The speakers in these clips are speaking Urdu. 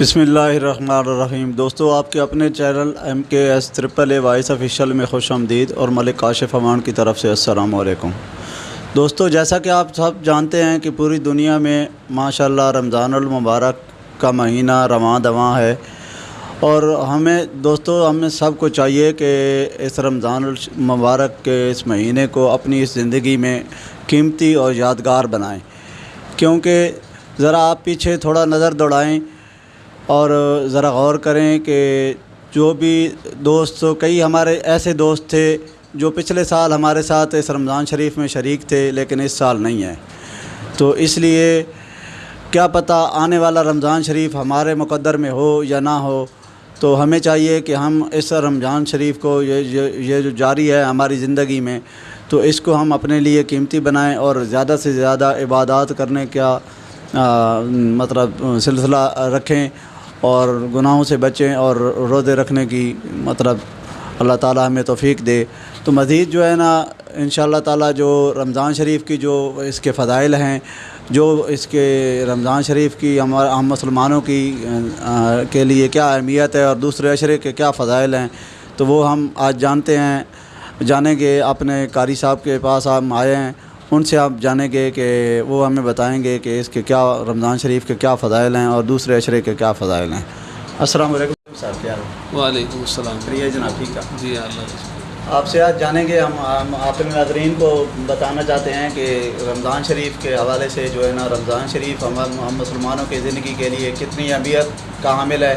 بسم اللہ الرحمن الرحیم۔ دوستو، آپ کے اپنے چینل MKS وائس آفیشیل میں خوش آمدید اور ملک کاشف امان کی طرف سے السلام علیکم۔ دوستو، جیسا کہ آپ سب جانتے ہیں کہ پوری دنیا میں ماشاءاللہ رمضان المبارک کا مہینہ رواں دواں ہے، اور ہمیں سب کو چاہیے کہ اس رمضان المبارک کے اس مہینے کو اپنی اس زندگی میں قیمتی اور یادگار بنائیں، کیونکہ ذرا آپ پیچھے تھوڑا نظر دوڑائیں اور ذرا غور کریں کہ جو بھی کئی ہمارے ایسے دوست تھے جو پچھلے سال ہمارے ساتھ اس رمضان شریف میں شریک تھے لیکن اس سال نہیں ہیں، تو اس لیے کیا پتہ آنے والا رمضان شریف ہمارے مقدر میں ہو یا نہ ہو، تو ہمیں چاہیے کہ ہم اس رمضان شریف کو یہ جو جاری ہے ہماری زندگی میں، تو اس کو ہم اپنے لیے قیمتی بنائیں اور زیادہ سے زیادہ عبادات کرنے کا سلسلہ رکھیں اور گناہوں سے بچیں اور روزے رکھنے کی اللہ تعالیٰ ہمیں توفیق دے۔ تو مزید جو ہے نا انشاءاللہ تعالیٰ جو رمضان شریف کی جو اس کے فضائل ہیں، جو اس کے رمضان شریف کی ہم مسلمانوں کی کے لیے کیا اہمیت ہے اور دوسرے عشرے کے کیا فضائل ہیں، تو وہ ہم آج جانیں گے۔ اپنے قاری صاحب کے پاس ہم آئے ہیں، ان سے آپ جانیں گے کہ وہ ہمیں بتائیں گے کہ اس کے کیا رمضان شریف کے کیا فضائل ہیں اور دوسرے عشرے کے کیا فضائل ہیں۔ السلام علیکم صاحب، کیا حال؟ وعلیکم السلام۔ شکریہ جناب، ٹھیک ہے جی اللہ آپ سے آج جانیں گے، ہم اپنے ناظرین کو بتانا چاہتے ہیں کہ رمضان شریف کے حوالے سے جو ہے نا رمضان شریف ہم مسلمانوں کی زندگی کے لیے کتنی اہمیت کا حامل ہے،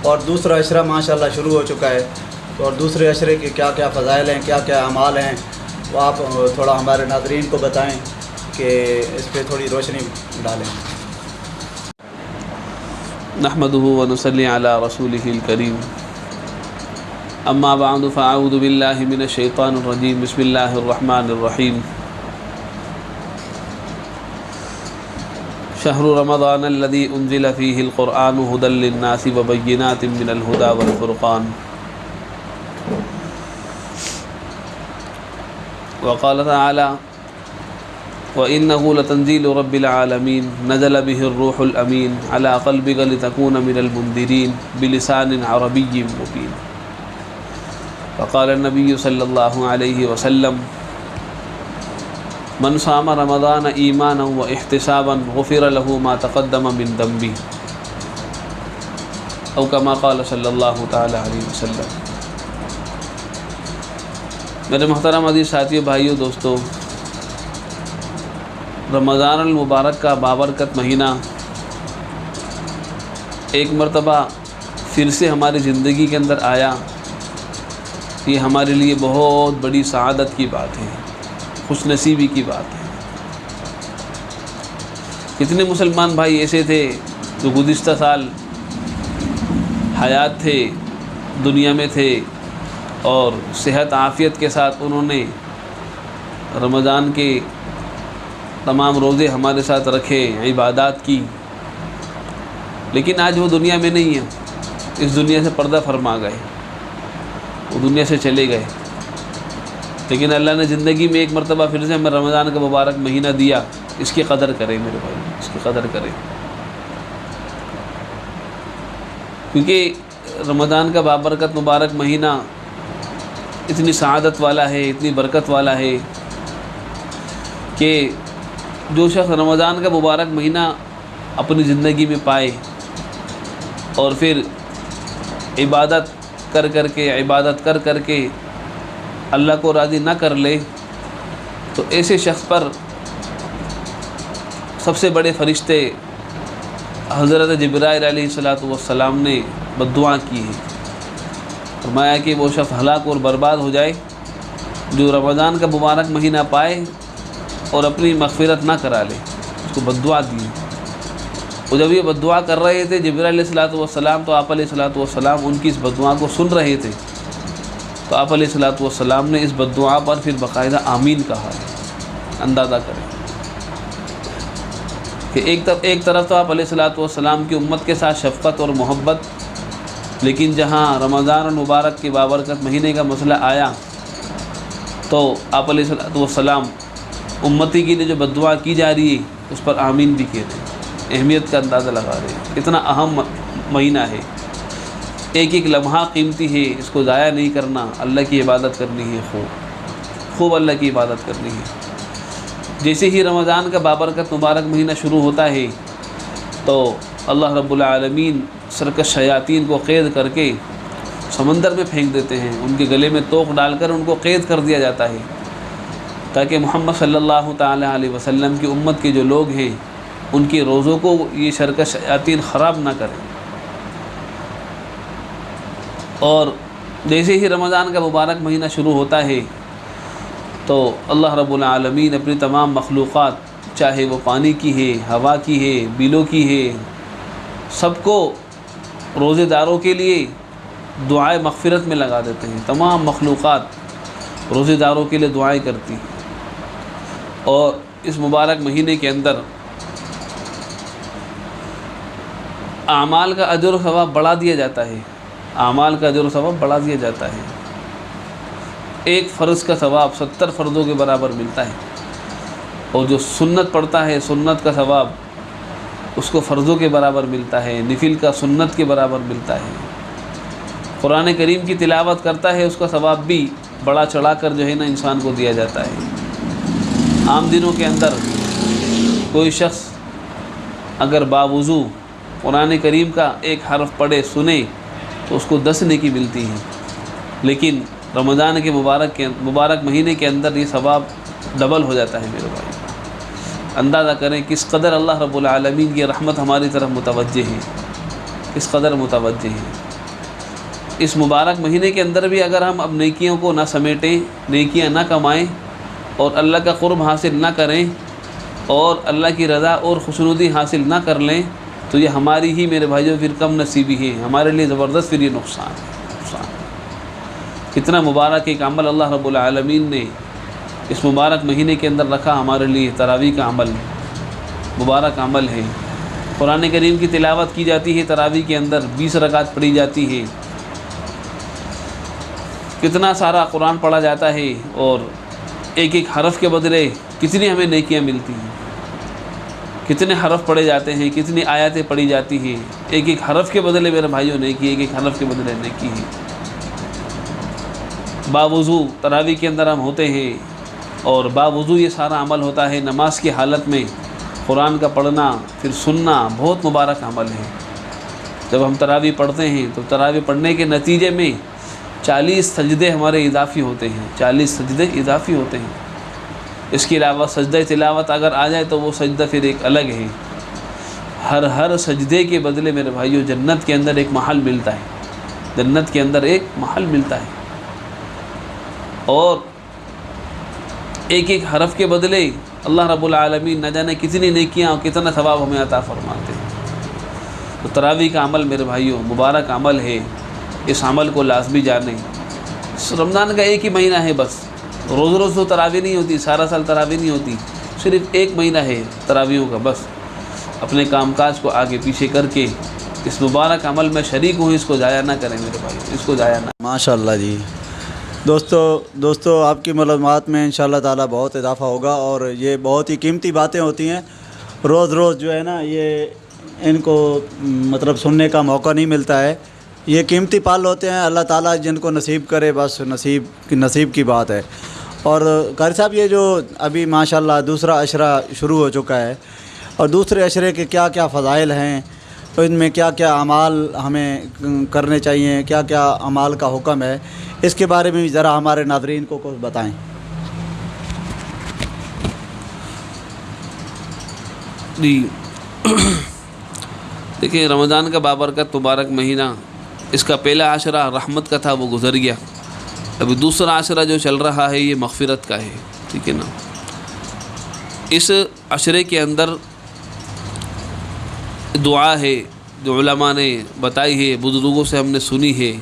اور دوسرا عشرہ ماشاءاللہ شروع ہو چکا ہے، اور دوسرے عشرے کے کیا کیا فضائل ہیں، کیا کیا اعمال ہیں، وہ آپ تھوڑا ہمارے ناظرین کو بتائیں کہ اس پہ تھوڑی روشنی ڈالیں۔ نحمده ونصلي على رسوله الكريم، اما بعد فاعوذ بالله من الشيطان الرجيم، بسم الله الرحمن الرحيم۔ شهر رمضان الذي انزل فيه القرآن هدى للناس وبينات من الهدى والفرقان، وقال تعالى وإنه لتنزيل رب العالمين نزل به الروح الأمين على قلبك لتكون من المنذرين بلسان عربي مبين، وقال النبي صلى الله عليه وسلم من صام رمضان إيمانا واحتسابا غفر له ما تقدم من ذنبه، أو كما قال صلى الله تعالى عليه وسلم۔ میرے محترم عزیز ساتھیو، بھائیو، دوستو، رمضان المبارک کا بابرکت مہینہ ایک مرتبہ پھر سے ہماری زندگی کے اندر آیا، یہ ہمارے لیے بہت بڑی سعادت کی بات ہے، خوش نصیبی کی بات ہے۔ کتنے مسلمان بھائی ایسے تھے جو گزشتہ سال حیات تھے، دنیا میں تھے، اور صحت عافیت کے ساتھ انہوں نے رمضان کے تمام روزے ہمارے ساتھ رکھے، عبادات کی، لیکن آج وہ دنیا میں نہیں ہیں، اس دنیا سے پردہ فرما گئے، وہ دنیا سے چلے گئے۔ لیکن اللہ نے زندگی میں ایک مرتبہ پھر سے ہمیں رمضان کا مبارک مہینہ دیا، اس کی قدر کریں میرے بھائی، اس کی قدر کریں، کیونکہ رمضان کا بابرکت مبارک مہینہ اتنی سعادت والا ہے، اتنی برکت والا ہے کہ جو شخص رمضان کا مبارک مہینہ اپنی زندگی میں پائے اور پھر عبادت کر کے اللہ کو راضی نہ کر لے، تو ایسے شخص پر سب سے بڑے فرشتے حضرت جبرائیل علیہ السلام نے بد دعا کی ہے، فرمایا کہ وہ شخص ہلاک اور برباد ہو جائے جو رمضان کا مبارک مہینہ پائے اور اپنی مغفرت نہ کرا لے، اس کو بد دعا دی۔ اور جب یہ بد دعا کر رہے تھے جبرائیل علیہ السلام، تو آپ علیہ السلام ان کی اس بد دعا کو سن رہے تھے، تو آپ علیہ السلام نے اس بد دعا پر پھر باقاعدہ آمین کہا ہے۔ اندازہ کریں کہ ایک طرف تو آپ علیہ السلام کی امت کے ساتھ شفقت اور محبت، لیکن جہاں رمضان المبارک کے بابرکت مہینے کا مسئلہ آیا تو آپ علیہ السلام امتی کے لیے جو بد دعا کی جا رہی ہے اس پر آمین بھی کہتے ہیں۔ اہمیت کا اندازہ لگا رہے ہیں، اتنا اہم مہینہ ہے، ایک ایک لمحہ قیمتی ہے، اس کو ضائع نہیں کرنا، اللہ کی عبادت کرنی ہے، خوب اللہ کی عبادت کرنی ہے۔ جیسے ہی رمضان کا بابرکت مبارک مہینہ شروع ہوتا ہے تو اللہ رب العالمین سرکش شیاطین کو قید کر کے سمندر میں پھینک دیتے ہیں، ان کے گلے میں توق ڈال کر ان کو قید کر دیا جاتا ہے، تاکہ محمد صلی اللہ تعالی علیہ وسلم کی امت کے جو لوگ ہیں ان کے روزوں کو یہ سرکش شیاطین خراب نہ کریں۔ اور جیسے ہی رمضان کا مبارک مہینہ شروع ہوتا ہے تو اللہ رب العالمین اپنی تمام مخلوقات، چاہے وہ پانی کی ہے، ہوا کی ہے، بیلوں کی ہے، سب کو روزے داروں کے لیے دعائے مغفرت میں لگا دیتے ہیں۔ تمام مخلوقات روزے داروں کے لیے دعائیں کرتی ہیں، اور اس مبارک مہینے کے اندر اعمال کا اجر و ثواب بڑھا دیا جاتا ہے، اعمال کا اجر و ثواب بڑھا دیا جاتا ہے۔ ایک فرض کا ثواب 70 فرضوں کے برابر ملتا ہے، اور جو سنت پڑھتا ہے سنت کا ثواب اس کو فرضوں کے برابر ملتا ہے، نفل کا سنت کے برابر ملتا ہے۔ قرآن کریم کی تلاوت کرتا ہے اس کا ثواب بھی بڑا چڑھا کر جو ہے نا انسان کو دیا جاتا ہے۔ عام دنوں کے اندر کوئی شخص اگر باوضو قرآن کریم کا ایک حرف پڑھے سنے تو اس کو 10 نیکی ملتی ہیں، لیکن رمضان کے مبارک مہینے کے اندر یہ ثواب ڈبل ہو جاتا ہے میرے بھائی۔ اندازہ کریں کس قدر اللہ رب العالمین کی رحمت ہماری طرف متوجہ ہے، کس قدر متوجہ ہے۔ اس مبارک مہینے کے اندر بھی اگر ہم اب نیکیوں کو نہ سمیٹیں، نیکیاں نہ کمائیں اور اللہ کا قرب حاصل نہ کریں اور اللہ کی رضا اور خوشنودی حاصل نہ کر لیں تو یہ ہماری ہی میرے بھائیوں پھر کم نصیبی ہے، ہمارے لیے زبردست پھر یہ نقصان ہے۔ کتنا مبارک ایک عمل اللہ رب العالمین نے اس مبارک مہینے کے اندر رکھا ہمارے لیے، تراویح کا عمل مبارک عمل ہے۔ قرآن کریم کی تلاوت کی جاتی ہے، تراویح کے اندر 20 رکعت پڑھی جاتی ہے، کتنا سارا قرآن پڑھا جاتا ہے، اور ایک ایک حرف کے بدلے کتنی ہمیں نیکیاں ملتی ہیں، کتنے حرف پڑھے جاتے ہیں، کتنی آیاتیں پڑھی جاتی ہیں، ایک ایک حرف کے بدلے میرے بھائیوں نیکی، ایک ایک حرف کے بدلے نیکی ہے۔ باوضو تراویح کے اندر ہم ہوتے ہیں، اور باوضو یہ سارا عمل ہوتا ہے۔ نماز کی حالت میں قرآن کا پڑھنا پھر سننا بہت مبارک عمل ہے۔ جب ہم تراویح پڑھتے ہیں تو تراویح پڑھنے کے نتیجے میں 40 سجدے ہمارے اضافی ہوتے ہیں، 40 سجدے اضافی ہوتے ہیں۔ اس کے علاوہ سجدہ تلاوت اگر آ جائے تو وہ سجدہ پھر ایک الگ ہے۔ ہر سجدے کے بدلے میرے بھائیوں جنت کے اندر ایک محل ملتا ہے، جنت کے اندر ایک محل ملتا ہے، اور ایک ایک حرف کے بدلے اللہ رب العالمین نہ جانے کتنی نیکیاں اور کتنا ثواب ہمیں عطا فرماتے ہیں۔ تو تراویح کا عمل میرے بھائیوں مبارک عمل ہے، اس عمل کو لازمی جانیں۔ رمضان کا ایک ہی مہینہ ہے، بس روز روز تو تراویح نہیں ہوتی، سارا سال تراویح نہیں ہوتی، صرف ایک مہینہ ہے تراویحوں کا، بس اپنے کام کاج کو آگے پیچھے کر کے اس مبارک عمل میں شریک ہوں، اس کو ضائع نہ کریں میرے بھائی، اس کو ضائع نہ۔ ماشاءاللہ جی۔ دوستو آپ کی معلومات میں انشاءاللہ تعالی بہت اضافہ ہوگا، اور یہ بہت ہی قیمتی باتیں ہوتی ہیں، روز روز جو ہے نا یہ ان کو مطلب سننے کا موقع نہیں ملتا ہے، یہ قیمتی پال ہوتے ہیں، اللہ تعالیٰ جن کو نصیب کرے بس نصیب کی بات ہے۔ اور قاری صاحب یہ جو ابھی ماشاءاللہ دوسرا عشرہ شروع ہو چکا ہے، اور دوسرے عشرے کے کیا کیا فضائل ہیں، تو ان میں کیا کیا اعمال ہمیں کرنے چاہیے، کیا کیا اعمال کا حکم ہے، اس کے بارے میں بھی ذرا ہمارے ناظرین کو کچھ بتائیں۔ جی دیکھیں، رمضان کا بابرکت مبارک مہینہ، اس کا پہلا عشرہ رحمت کا تھا، وہ گزر گیا۔ ابھی دوسرا عشرہ جو چل رہا ہے یہ مغفرت کا ہے، ٹھیک ہے نا۔ اس عشرے کے اندر دعا ہے جو علماء نے بتائی ہے، بزرگوں سے ہم نے سنی ہے۔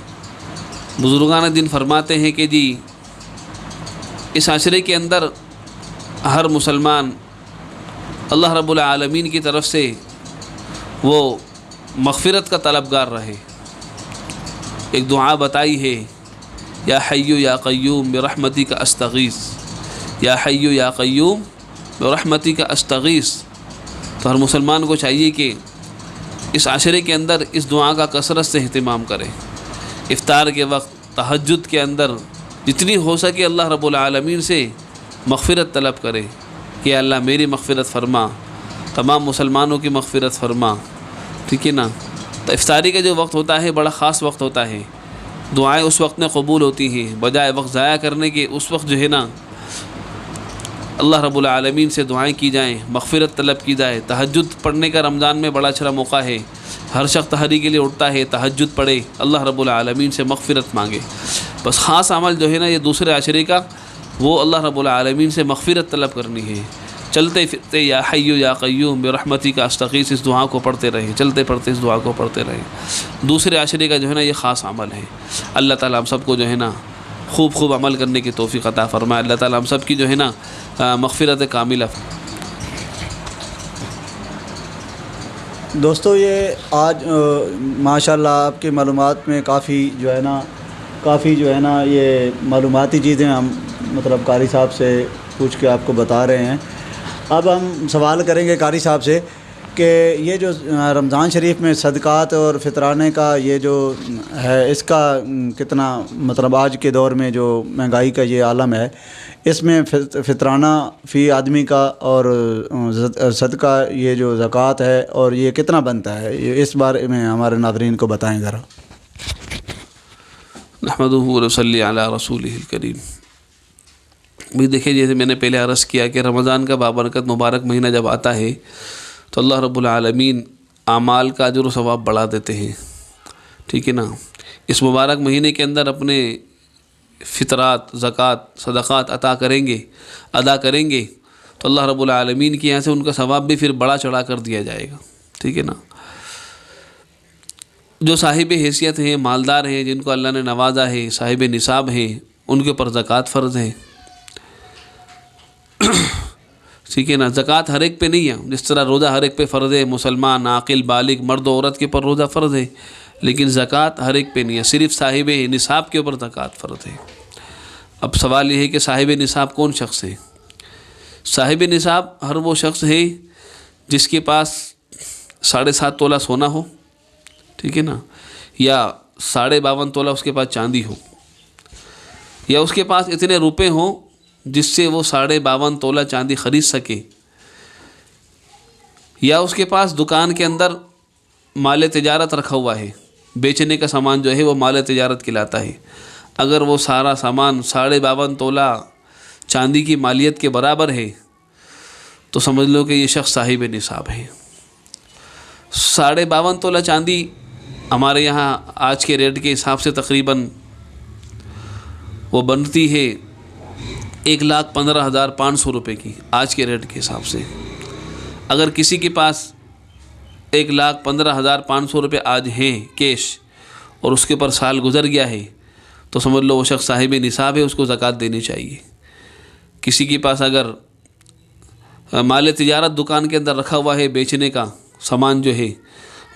بزرگان دین فرماتے ہیں کہ جی اس عشرے کے اندر ہر مسلمان اللہ رب العالمین کی طرف سے وہ مغفرت کا طلبگار رہے۔ ایک دعا بتائی ہے، یا حی یا قیوم برحمتی کا استغیث، یا حی یا قیوم برحمتی کا استغیث۔ تو ہر مسلمان کو چاہیے کہ اس عشرے کے اندر اس دعا کا کثرت سے اہتمام کرے. افطار کے وقت، تہجد کے اندر جتنی ہو سکے اللہ رب العالمین سے مغفرت طلب کرے کہ اللہ میری مغفرت فرما، تمام مسلمانوں کی مغفرت فرما. ٹھیک ہے نا. تو افطاری کا جو وقت ہوتا ہے بڑا خاص وقت ہوتا ہے. دعائیں اس وقت میں قبول ہوتی ہیں، بجائے وقت ضائع کرنے کے اس وقت جو ہے نا اللہ رب العالمین سے دعائیں کی جائیں، مغفرت طلب کی جائے. تہجد پڑھنے کا رمضان میں بڑا اچھا موقع ہے. ہر شخص تہری کے لیے اٹھتا ہے، تہجد پڑھے، اللہ رب العالمین سے مغفرت مانگے. بس خاص عمل جو ہے نا یہ دوسرے عشرے کا، وہ اللہ رب العالمین سے مغفرت طلب کرنی ہے. چلتے پھرتے یا حی یا قیوم برحمتی کا استغیث اس دعا کو پڑھتے رہیں، چلتے پڑھتے اس دعا کو پڑھتے رہیں. دوسرے عشرے کا جو ہے نا یہ خاص عمل ہے. اللہ تعالیٰ ہم سب کو جو ہے نا خوب عمل کرنے کی توفیق عطا فرمائے. اللہ تعالیٰ ہم سب کی جو ہے نا مغفرت کاملہ. دوستو یہ آج ماشاءاللہ آپ کی معلومات میں کافی جو ہے نا یہ معلوماتی چیزیں ہم مطلب قاری صاحب سے پوچھ کے آپ کو بتا رہے ہیں. اب ہم سوال کریں گے قاری صاحب سے کہ یہ جو رمضان شریف میں صدقات اور فطرانے کا یہ جو ہے اس کا کتنا مطلب آج کے دور میں جو مہنگائی کا یہ عالم ہے اس میں فطرانہ فی آدمی کا اور صدقہ یہ جو زکوٰۃ ہے اور یہ کتنا بنتا ہے، یہ اس بارے میں ہمارے ناظرین کو بتائیں ذرا. نحمدہ و نصلی علی رسولہ الکریم. بھی دیکھیں جیسے میں نے پہلے عرض کیا کہ رمضان کا بابرکت مبارک مہینہ جب آتا ہے تو اللہ رب العالمین اعمال کا اجر و ثواب بڑھا دیتے ہیں. ٹھیک ہے نا. اس مبارک مہینے کے اندر اپنے فطرات، زکوٰۃ، صدقات ادا کریں گے تو اللہ رب العالمین کے یہاں سے ان کا ثواب بھی پھر بڑا چڑھا کر دیا جائے گا. ٹھیک ہے نا. جو صاحب حیثیت ہیں، مالدار ہیں، جن کو اللہ نے نوازا ہے، صاحب نصاب ہیں، ان کے اوپر زکوٰۃ فرض ہے. ٹھیک ہے نا. زکوٰۃ ہر ایک پہ نہیں ہے، جس طرح روزہ ہر ایک پہ فرض ہے، مسلمان عاقل بالغ مرد و عورت کے اوپر روزہ فرض ہے، لیکن زکوٰۃ ہر ایک پہ نہیں ہے، صرف صاحب نصاب کے اوپر زکوٰۃ فرض ہے. اب سوال یہ ہے کہ صاحب نصاب کون شخص ہے؟ صاحب نصاب ہر وہ شخص ہے جس کے پاس 7.5 تولہ سونا ہو، ٹھیک ہے نا، یا 52.5 تولہ اس کے پاس چاندی ہو، یا اس کے پاس اتنے روپے ہوں جس سے وہ 52.5 تولہ چاندی خرید سکے، یا اس کے پاس دکان کے اندر مال تجارت رکھا ہوا ہے، بیچنے کا سامان جو ہے وہ مال تجارت کہلاتا ہے. اگر وہ سارا سامان 52.5 تولہ چاندی کی مالیت کے برابر ہے تو سمجھ لو کہ یہ شخص صاحب نصاب ہے. 52.5 تولہ چاندی ہمارے یہاں آج کے ریٹ کے حساب سے تقریباً وہ بنتی ہے 1,15,500 روپے کی آج کے ریٹ کے حساب سے. اگر کسی کے پاس 1,15,500 روپے آج ہیں کیش اور اس کے اوپر سال گزر گیا ہے تو سمجھ لو وہ شخص صاحب نصاب ہے، اس کو زکوٰۃ دینی چاہیے. کسی کے پاس اگر مال تجارت دکان کے اندر رکھا ہوا ہے، بیچنے کا سامان جو ہے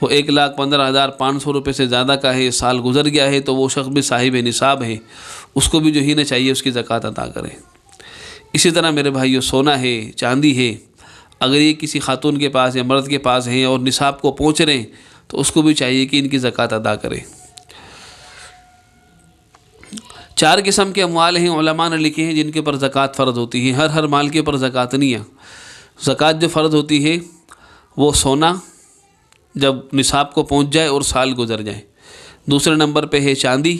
وہ 1,15,500 روپے سے زیادہ کا ہے، سال گزر گیا ہے تو وہ شخص بھی صاحب نصاب ہے، اس کو بھی جو ہی نہ چاہیے اس کی زکوٰۃ ادا کرے. اسی طرح میرے بھائیو سونا ہے، چاندی ہے، اگر یہ کسی خاتون کے پاس یا مرد کے پاس ہیں اور نصاب کو پہنچ رہے ہیں تو اس کو بھی چاہیے کہ ان کی زکوٰۃ ادا کرے. 4 قسم کے اموال ہیں، علماء نے لکھے ہیں جن کے اوپر زکوٰۃ فرض ہوتی ہے. ہر مال کے اوپر زکوٰۃ نہیں ہے. زکوٰۃ جو فرض ہوتی ہے وہ سونا جب نصاب کو پہنچ جائے اور سال گزر جائے. دوسرے نمبر پہ ہے چاندی،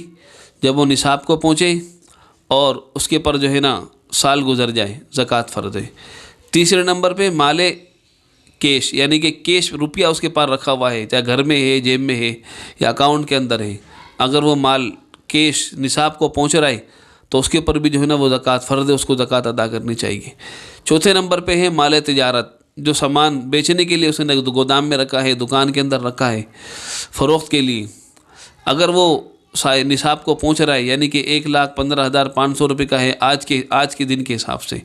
جب وہ نصاب کو پہنچے اور اس کے پر جو ہے نا سال گزر جائے زکوٰۃ فرض ہے. تیسرے نمبر پہ مال کیش، یعنی کہ کیش روپیہ اس کے پاس رکھا ہوا ہے، چاہے گھر میں ہے، جیب میں ہے یا اکاؤنٹ کے اندر ہے، اگر وہ مال کیش نصاب کو پہنچ رہا ہے تو اس کے اوپر بھی جو ہے نا وہ زکوٰۃ فرض ہے، اس کو زکوٰۃ ادا کرنی چاہیے. چوتھے نمبر پہ ہے مال تجارت، جو سامان بیچنے کے لیے اس نے گودام میں رکھا ہے، دکان کے اندر رکھا ہے فروخت کے لیے، اگر وہ نصاب کو پہنچ رہا ہے یعنی کہ 1,15,500 روپے کا ہے آج کے دن کے حساب سے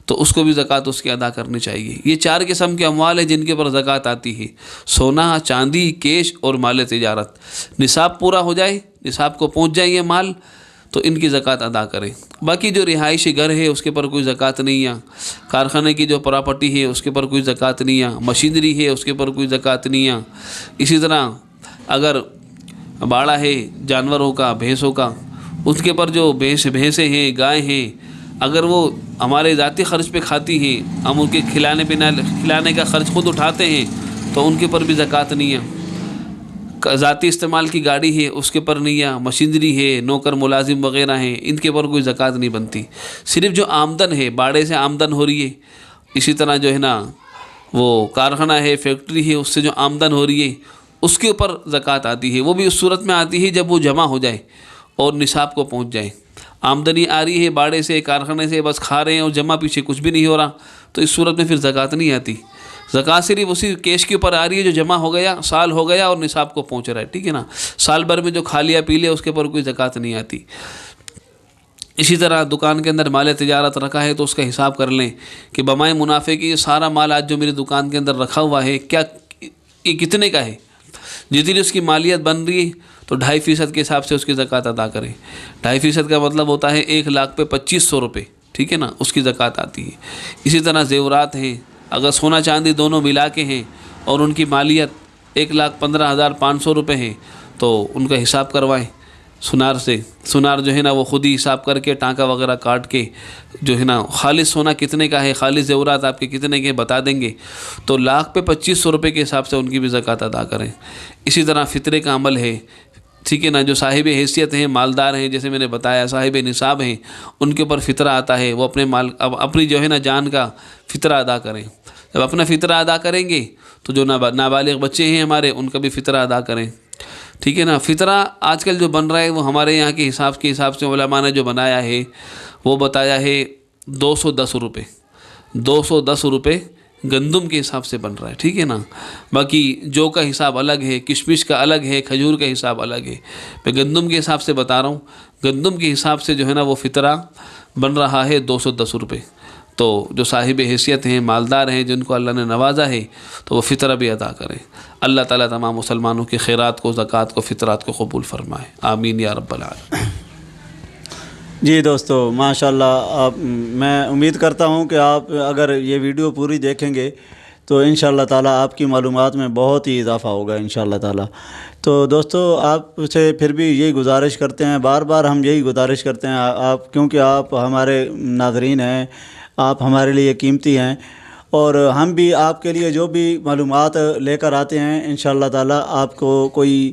تو اس کو بھی زکوٰۃ اس کی ادا کرنی چاہیے. یہ 4 قسم کے اموال ہیں جن کے اوپر زکوٰۃ آتی ہے: سونا، چاندی، کیش اور مال تجارت. نصاب پورا ہو جائے، نصاب کو پہنچ جائے یہ مال تو ان کی زکوٰۃ ادا کریں۔ باقی جو رہائشی گھر ہے اس کے پر کوئی زکوٰۃ نہیں ہے، کارخانے کی جو پراپرٹی ہے اس کے پر کوئی زکوٰۃ نہیں ہے، مشینری ہے اس کے پر کوئی زکوٰۃ نہیں ہے۔ اسی طرح اگر باڑا ہے جانوروں کا، بھینسوں کا، اس کے پر جو بھینسیں ہیں، گائے ہیں، اگر وہ ہمارے ذاتی خرچ پہ کھاتی ہیں، ہم ان کے کھلانے کا خرچ خود اٹھاتے ہیں تو ان کے پر بھی زکوٰۃ نہیں ہے۔ ذاتی استعمال کی گاڑی ہے اس کے پر نہیں ہے، مشینری ہے، نوکر ملازم وغیرہ ہیں، ان کے پر کوئی زکوٰۃ نہیں بنتی۔ صرف جو آمدن ہے، باڑے سے آمدن ہو رہی ہے، اسی طرح جو ہے نا وہ کارخانہ ہے، فیکٹری ہے، اس سے جو آمدن ہو رہی ہے اس کے اوپر زکوٰۃ آتی ہے۔ وہ بھی اس صورت میں آتی ہے جب وہ جمع ہو جائے اور نصاب کو پہنچ جائے۔ آمدنی آ رہی ہے باڑے سے، کارخانے سے، بس کھا رہے ہیں اور جمع پیچھے کچھ بھی نہیں ہو رہا، تو اس صورت میں پھر زکوٰۃ نہیں آتی۔ زکوٰۃ صرف اسی کیش کے اوپر آ رہی ہے جو جمع ہو گیا، سال ہو گیا اور نصاب کو پہنچ رہا ہے، ٹھیک ہے نا۔ سال بھر میں جو کھا لیا پی لیا اس کے اوپر کوئی زکوٰۃ نہیں آتی۔ اسی طرح دکان کے اندر مال تجارت رکھا ہے تو اس کا حساب کر لیں کہ بمائے منافع کی یہ سارا مال آج جو میری دکان کے اندر رکھا ہوا ہے کیا یہ کتنے کا ہے۔ جتنی اس کی مالیت بن رہی ہے تو 2.5% کے حساب سے اس کی زکوٰۃ ادا کریں۔ 2.5% کا مطلب ہوتا ہے 1,00,000 پہ 2,500 روپے، ٹھیک ہے نا، اس کی زکوٰۃ آتی ہے۔ اسی طرح زیورات ہیں، اگر سونا چاندی دونوں ملا کے ہیں اور ان کی مالیت 1,15,500 روپے ہے تو ان کا حساب کروائیں سنار سے۔ سنار جو ہے نا وہ خود ہی حساب کر کے ٹانکا وغیرہ کاٹ کے جو ہے نا خالص سونا کتنے کا ہے، خالص زیورات آپ کے کتنے کے بتا دیں گے، تو 1,00,000 پہ 2,500 روپے کے حساب سے ان کی بھی زکوٰۃ ادا کریں۔ اسی طرح فطرے کا عمل ہے، ٹھیک ہے نا، جو صاحب حیثیت ہیں، مالدار ہیں، جیسے میں نے بتایا صاحب نصاب ہیں، ان کے اوپر فطرہ آتا ہے، وہ اپنی جو ہے نا جان کا فطرہ ادا کریں۔ جب اپنا فطرہ ادا کریں گے تو جو نابالغ بچے ہیں ہمارے ان کا بھی فطرہ ادا کریں، ٹھیک ہے نا۔ فطرہ آج کل جو بن رہا ہے وہ ہمارے یہاں کے حساب سے علماء نے جو بنایا ہے وہ بتایا ہے 210 روپے، 210 روپے گندم کے حساب سے بن رہا ہے، ٹھیک ہے نا۔ باقی جو کا حساب الگ ہے، کشمش کا الگ ہے، کھجور کا حساب الگ ہے۔ میں گندم کے حساب سے بتا رہا ہوں، گندم کے حساب سے جو ہے نا وہ فطرہ بن رہا ہے 210 روپے۔ تو جو صاحب حیثیت ہیں، مالدار ہیں، جن کو اللہ نے نوازا ہے تو وہ فطرہ بھی ادا کریں۔ اللہ تعالیٰ تمام مسلمانوں کے خیرات کو، زکوٰۃ کو، فطرات کو قبول فرمائے، آمین یا رب العالمین۔ جی دوستو، ماشاءاللہ میں امید کرتا ہوں کہ آپ اگر یہ ویڈیو پوری دیکھیں گے تو انشاءاللہ تعالیٰ آپ کی معلومات میں بہت ہی اضافہ ہوگا انشاءاللہ تعالیٰ۔ تو دوستو آپ سے پھر بھی یہی گزارش کرتے ہیں، بار بار ہم یہی گزارش کرتے ہیں آپ، کیونکہ آپ ہمارے ناظرین ہیں، آپ ہمارے لیے قیمتی ہیں، اور ہم بھی آپ کے لیے جو بھی معلومات لے کر آتے ہیں انشاءاللہ تعالیٰ آپ کو کوئی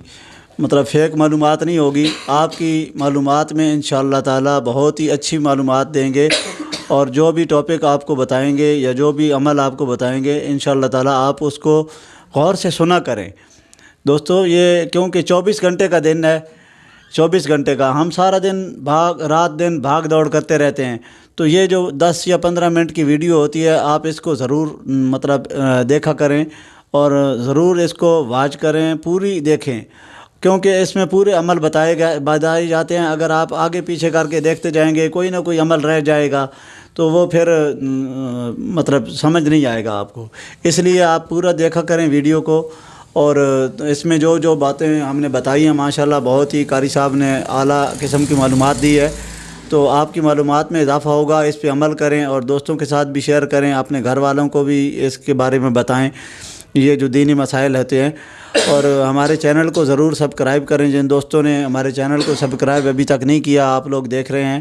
فیک معلومات نہیں ہوگی، آپ کی معلومات میں انشاءاللہ تعالیٰ بہت ہی اچھی معلومات دیں گے، اور جو بھی ٹاپک آپ کو بتائیں گے یا جو بھی عمل آپ کو بتائیں گے انشاءاللہ تعالیٰ آپ اس کو غور سے سنا کریں۔ دوستو یہ کیونکہ 24 گھنٹے کا دن ہے، 24 گھنٹے کا ہم سارا دن رات دن بھاگ دوڑ کرتے رہتے ہیں، تو یہ جو 10 یا 15 منٹ کی ویڈیو ہوتی ہے آپ اس کو ضرور دیکھا کریں اور ضرور اس کو واچ کریں، پوری دیکھیں، کیونکہ اس میں پورے عمل بتائے جاتے ہیں۔ اگر آپ آگے پیچھے کر کے دیکھتے جائیں گے کوئی نہ کوئی عمل رہ جائے گا تو وہ پھر سمجھ نہیں آئے گا آپ کو، اس لیے آپ پورا دیکھا کریں ویڈیو کو، اور اس میں جو باتیں ہم نے بتائی ہیں ماشاءاللہ بہت ہی قاری صاحب نے اعلیٰ قسم کی معلومات دی ہے، تو آپ کی معلومات میں اضافہ ہوگا، اس پہ عمل کریں اور دوستوں کے ساتھ بھی شیئر کریں، اپنے گھر والوں کو بھی اس کے بارے میں بتائیں، یہ جو دینی مسائل ہوتے ہیں، اور ہمارے چینل کو ضرور سبسکرائب کریں۔ جن دوستوں نے ہمارے چینل کو سبسکرائب ابھی تک نہیں کیا، آپ لوگ دیکھ رہے ہیں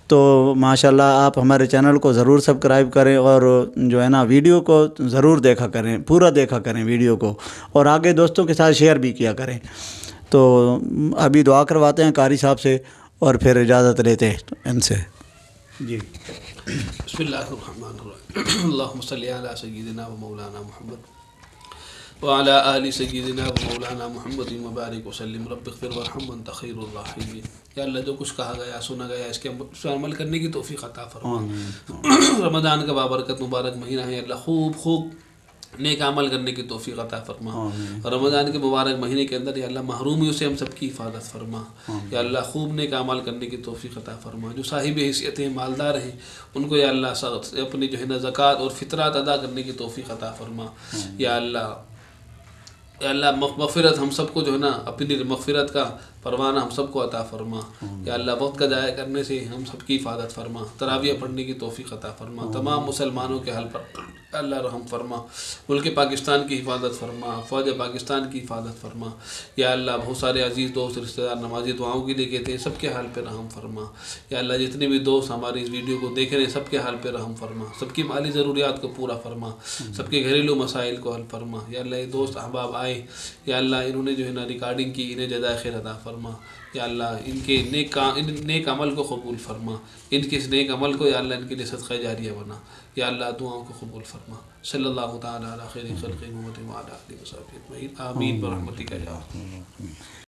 تو ماشاءاللہ آپ ہمارے چینل کو ضرور سبسکرائب کریں، اور جو ہے نا ویڈیو کو ضرور دیکھا کریں، پورا دیکھا کریں ویڈیو کو، اور آگے دوستوں کے ساتھ شیئر بھی کیا کریں۔ تو ابھی دعا کرواتے ہیں قاری صاحب سے اور پھر اجازت لیتے ہیں ان سے۔ جی بسم اللہ الرحمن الرحیم، اللہم صلی علی سیدنا و مولانا محمد وعلی آل سیدنا و مولانا محمد مبارک وسلم، رب اغفر وارحم وانت خیر الراحمین۔ یا اللہ جو کچھ کہا گیا سنا گیا اس کے عمل کرنے کی توفیق عطا فرما۔ رمضان کا بابرکت مبارک مہینہ ہے، اللہ خوب نیک عمل کرنے کی توفیق عطا فرما۔ رمضان کے مبارک مہینے کے اندر یا اللہ محرومیوں سے ہم سب کی حفاظت فرما، یا اللہ خوب نیک عمل کرنے کی توفیق عطا فرما۔ جو صاحب حیثیت ہیں، مالدار ہیں، ان کو یا اللہ اپنی جو ہے نا زکوٰۃ اور فطرات ادا کرنے کی توفیق عطا فرما۔ یا اللہ یا اللہ مغفرت ہم سب کو جو ہے نا اپنی مغفرت کا پروانہ ہم سب کو عطا فرما. یا اللہ وقت کا ضائع کرنے سے ہم سب کی حفاظت فرما. تراویح پڑھنے کی توفیق عطا فرما. تمام مسلمانوں کے حل پر اللہ رحم فرما. ملک پاکستان کی حفاظت فرما. فوج پاکستان کی حفاظت فرما. یا اللہ بہت سارے عزیز دوست رشتہ دار نمازی دعاؤں کے لیے کہتے ہیں، سب کے حال پہ رحم فرما. یا اللہ جتنے بھی دوست ہماری اس ویڈیو کو دیکھ رہے ہیں سب کے حال پہ رحم فرما. سب کی مالی ضروریات کو پورا فرما. سب کے گھریلو مسائل کو حل فرما. یا اللہ یہ دوست احباب آئے، یا اللہ انہوں نے جو ہے نا ریکارڈنگ کی، انہیں جزائے خیر عطا فرما. یا اللہ ان کے نیک عمل کو قبول فرما. ان کے اس نیک عمل کو یا اللہ ان کے لیے صدقہ جاریہ بنا. یا اللہ دعاؤں کو قبول فرما. صلی اللہ تعالی علی خیر خلق محمد وعلی آلہ وصحبہ اجمعین. آمین برحمتک یا